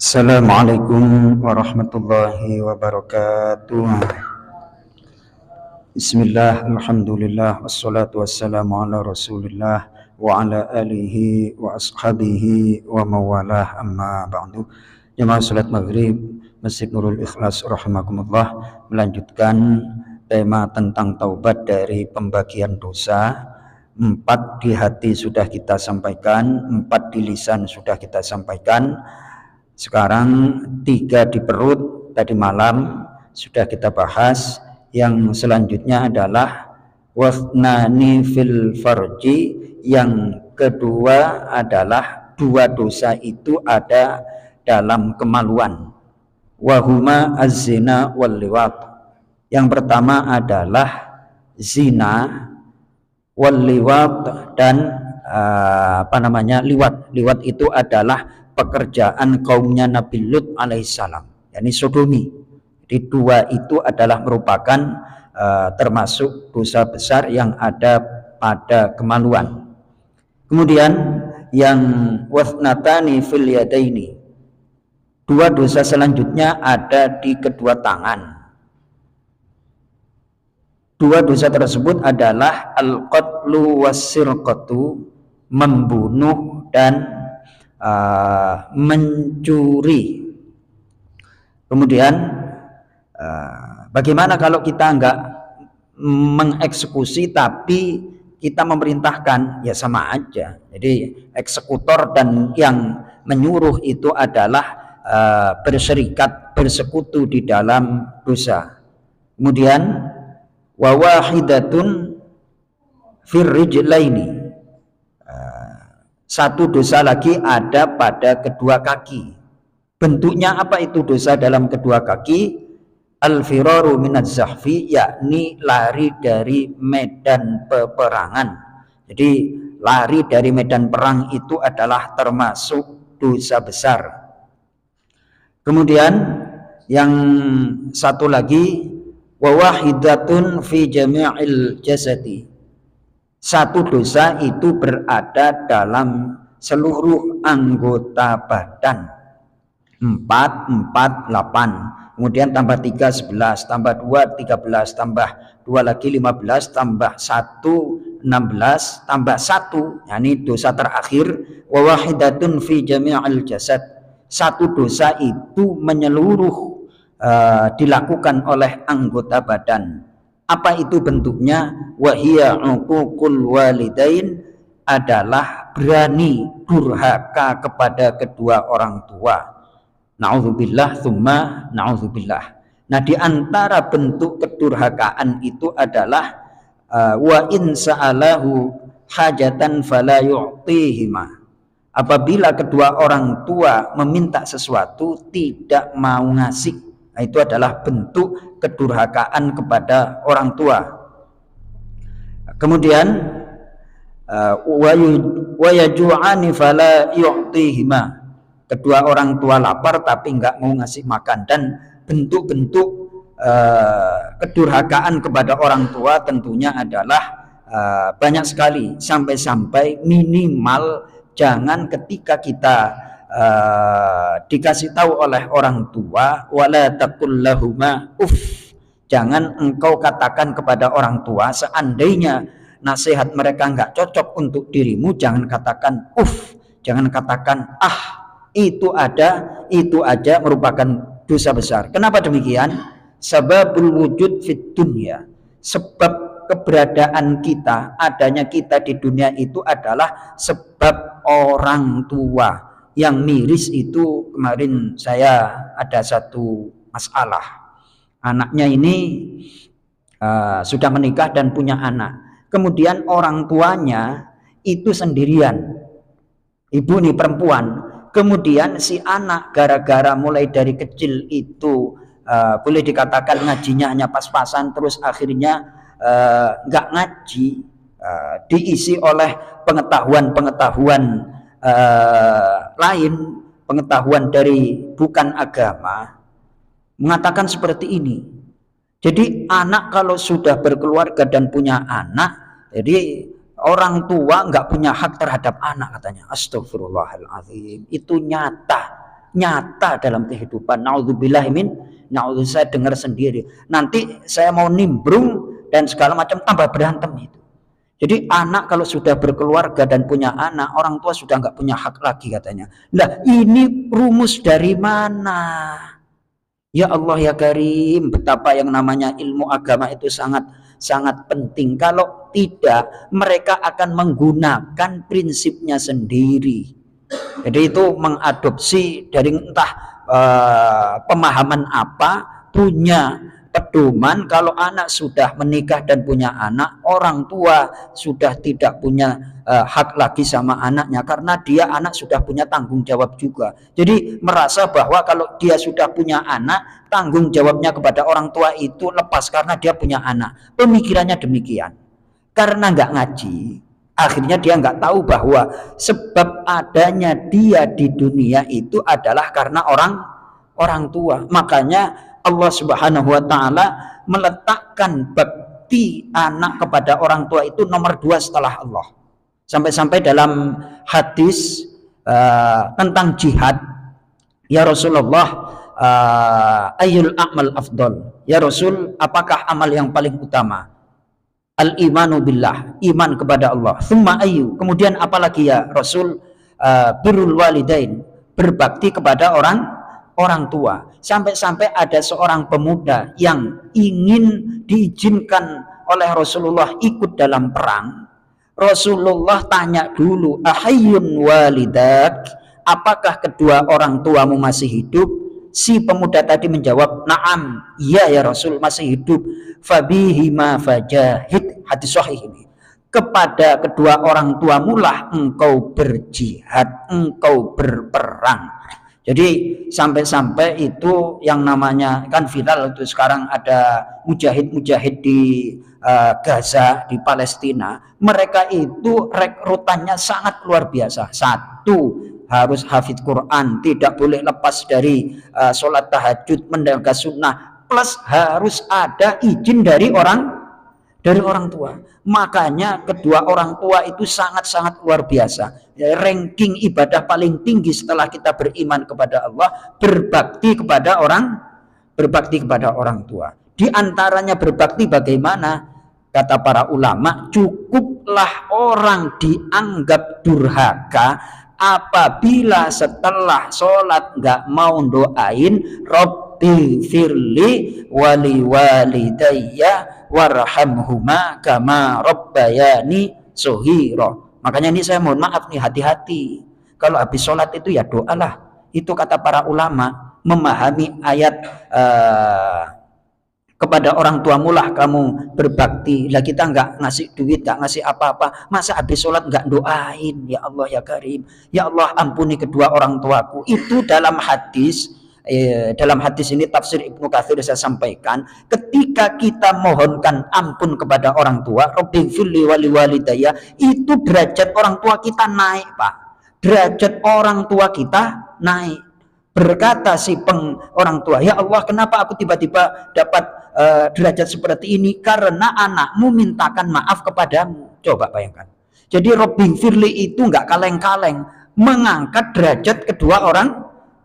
Assalamualaikum warahmatullahi wabarakatuh. Bismillah, alhamdulillah, wassalatu wassalamu ala rasulillah wa ala alihi wa ashabihi wa mawalah, amma ba'du. Jemaah salat maghrib Masjid Nurul Ikhlas rahimakumullah, melanjutkan tema tentang taubat dari pembagian dosa. 4 di hati sudah kita sampaikan, 4 di lisan sudah kita sampaikan. Sekarang 3 di perut tadi malam sudah kita bahas. Yang selanjutnya adalah wasnani fil farji. Yang kedua adalah 2 dosa itu ada dalam kemaluan. Wahuma az-zina wal liwat. Yang pertama adalah zina wal liwat dan liwat. Liwat itu adalah pekerjaan kaumnya Nabi Lut alaihissalam, yakni sodomi. Jadi 2 itu adalah merupakan termasuk dosa besar yang ada pada kemaluan. Kemudian yang wasnatani fil yadaini, 2 dosa selanjutnya ada di kedua tangan. 2 dosa tersebut adalah al-qatlu was-sirqatu, membunuh dan mencuri. Kemudian bagaimana kalau kita enggak mengeksekusi tapi kita memerintahkan? Ya sama aja. Jadi eksekutor dan yang menyuruh itu adalah berserikat, bersekutu di dalam dosa. Kemudian wa wahidatun fir rijlaini, 1 dosa lagi ada pada kedua kaki. Bentuknya apa itu dosa dalam kedua kaki? Al-firaru minaz zahfi, yakni lari dari medan peperangan. Jadi lari dari medan perang itu adalah termasuk dosa besar. Kemudian yang satu lagi wa wahidatun fi jami'il jasadi, 1 dosa itu berada dalam seluruh anggota badan. 4, 8. Kemudian tambah 3, 11. Tambah 2, 13. Tambah 2 lagi 15. Tambah 1, 16. Tambah 1, yakni dosa terakhir. Wa wahidatun fi jami'il jasad, 1 dosa itu menyeluruh, dilakukan oleh anggota badan. Apa itu bentuknya? Wahia uququl walidain, adalah berani durhaka kepada kedua orang tua. Na'udzubillah tsumma na'udzubillah. Nah, di antara bentuk kedurhakaan itu adalah wa in sa'alahu hajatan fala yu'tihima. Apabila kedua orang tua meminta sesuatu tidak mau ngasih, nah, itu adalah bentuk kedurhakaan kepada orang tua. Kemudian wa yaju'ani fala yu'tihima, kedua orang tua lapar tapi enggak mau ngasih makan. Dan bentuk-bentuk kedurhakaan kepada orang tua tentunya adalah banyak sekali, sampai-sampai minimal jangan ketika kita dikasih tahu oleh orang tua, wala taqul lahuma uff, jangan engkau katakan kepada orang tua, seandainya nasihat mereka enggak cocok untuk dirimu, jangan katakan uff, jangan katakan ah. Itu aja merupakan dosa besar. Kenapa demikian? Sababul wujud fid dunya, sebab keberadaan kita, adanya kita di dunia itu adalah sebab orang tua. Yang miris itu, kemarin saya ada satu masalah, anaknya ini sudah menikah dan punya anak, kemudian orang tuanya itu sendirian, ibu nih perempuan. Kemudian si anak gara-gara mulai dari kecil itu boleh dikatakan ngajinya hanya pas-pasan, terus akhirnya nggak ngaji, diisi oleh pengetahuan-pengetahuan lain, pengetahuan dari bukan agama, mengatakan seperti ini. Jadi anak kalau sudah berkeluarga dan punya anak, jadi orang tua nggak punya hak terhadap anak katanya. Astagfirullahaladzim, itu nyata. nyata dalam kehidupan. Naudzubillah saya dengar sendiri. Nanti saya mau nimbrung dan segala macam tambah berantem itu. Jadi anak kalau sudah berkeluarga dan punya anak, orang tua sudah nggak punya hak lagi katanya. Lah ini rumus dari mana? Ya Allah ya Karim, betapa yang namanya ilmu agama itu sangat penting. Kalau tidak, mereka akan menggunakan prinsipnya sendiri. Jadi itu mengadopsi dari entah pemahaman apa, punya pedoman. Kalau anak sudah menikah dan punya anak, orang tua sudah tidak punya hak lagi sama anaknya, karena dia anak sudah punya tanggung jawab juga. Jadi merasa bahwa kalau dia sudah punya anak, tanggung jawabnya kepada orang tua itu lepas karena dia punya anak. Pemikirannya demikian. Karena nggak ngaji, akhirnya dia nggak tahu bahwa sebab adanya dia di dunia itu adalah karena orang tua. Makanya Allah Subhanahu wa Ta'ala meletakkan bakti anak kepada orang tua itu nomor 2 setelah Allah. Sampai-sampai dalam hadis tentang jihad, ya Rasulullah, ayyul a'mal afdol, ya Rasul, apakah amal yang paling utama? Al-imanu billah, iman kepada Allah. Tsumma ayyu, kemudian apalagi ya Rasul? Birrul walidain, berbakti kepada orang tua. Sampai-sampai ada seorang pemuda yang ingin diizinkan oleh Rasulullah ikut dalam perang. Rasulullah tanya dulu, ahayyun walidak, apakah kedua orang tuamu masih hidup? Si pemuda tadi menjawab, na'am, iya ya Rasul, masih hidup. Fabihima fajahid, hadis sahih ini. Kepada kedua orang tuamu lah engkau berjihad, engkau berperang. Jadi sampai-sampai itu yang namanya kan viral itu sekarang, ada mujahid-mujahid di Gaza, di Palestina. Mereka itu rekrutannya sangat luar biasa. Satu, harus hafidz Quran, tidak boleh lepas dari sholat tahajud, menjaga sunnah, plus harus ada izin dari orang tua. Makanya kedua orang tua itu sangat-sangat luar biasa. Ranking ibadah paling tinggi setelah kita beriman kepada Allah, berbakti kepada orang tua. Di antaranya berbakti bagaimana? Kata para ulama, cukuplah orang dianggap durhaka apabila setelah sholat nggak mau doain Rabbi firli wali walidayya warhamhuma kama rabbayani shohiro. Makanya ini saya mohon maaf nih, hati-hati. Kalau habis sholat itu ya doalah. Itu kata para ulama, memahami ayat kepada orang tuamu lah kamu berbakti. Lah kita nggak ngasih duit, nggak ngasih apa-apa, masa habis sholat nggak doain? Ya Allah ya Karim, ya Allah ampuni kedua orang tuaku. Itu dalam hadis ini tafsir Ibnu Katsir saya sampaikan, ketika kita mohonkan ampun kepada orang tua, Rabbighfirli wali walidayya, itu derajat orang tua kita naik, Pak. Derajat orang tua kita naik. Berkata si orang tua, ya Allah kenapa aku tiba-tiba dapat derajat seperti ini? Karena anakmu mintakan maaf kepadamu. Coba bayangkan. Jadi Rabbighfirli itu nggak kaleng-kaleng, mengangkat derajat kedua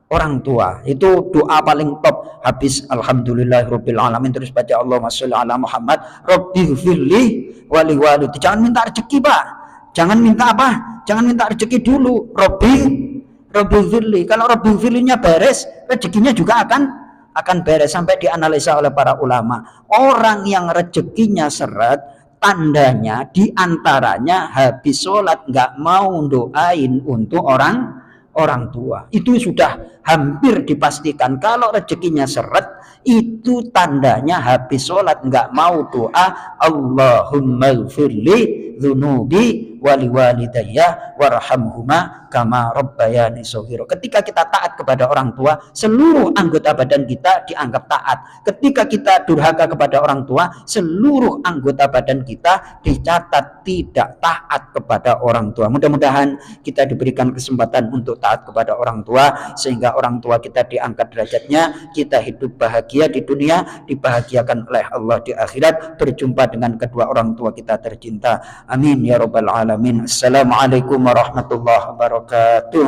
orang tua. Itu doa paling top. Habis alhamdulillahirabbil alamin terus baca Allahumma sholli ala Muhammad Rabbighfirli wali walidayya. Jangan minta rezeki, Pak. Jangan minta apa? Jangan minta rezeki dulu. Rabbighfirli. Kalau Rabbighfirlinya beres, rezekinya juga akan beres. Sampai dianalisa oleh para ulama, orang yang rezekinya seret, tandanya diantaranya habis sholat nggak mau doain untuk orang tua. Itu sudah hampir dipastikan. Kalau rezekinya seret, itu tandanya habis sholat nggak mau doa Allahumma ighfirli dzunubi wali walidayya warhamhuma kama rabbayani shaghira. Ketika kita taat kepada orang tua, seluruh anggota badan kita dianggap taat. Ketika kita durhaka kepada orang tua, seluruh anggota badan kita dicatat tidak taat kepada orang tua. Mudah-mudahan kita diberikan kesempatan untuk taat kepada orang tua, sehingga orang tua kita diangkat derajatnya, kita hidup bahagia di dunia, dibahagiakan oleh Allah di akhirat, berjumpa dengan kedua orang tua kita tercinta. Amin ya rabbal alamin. Assalamualaikum warahmatullahi wabarakatuh.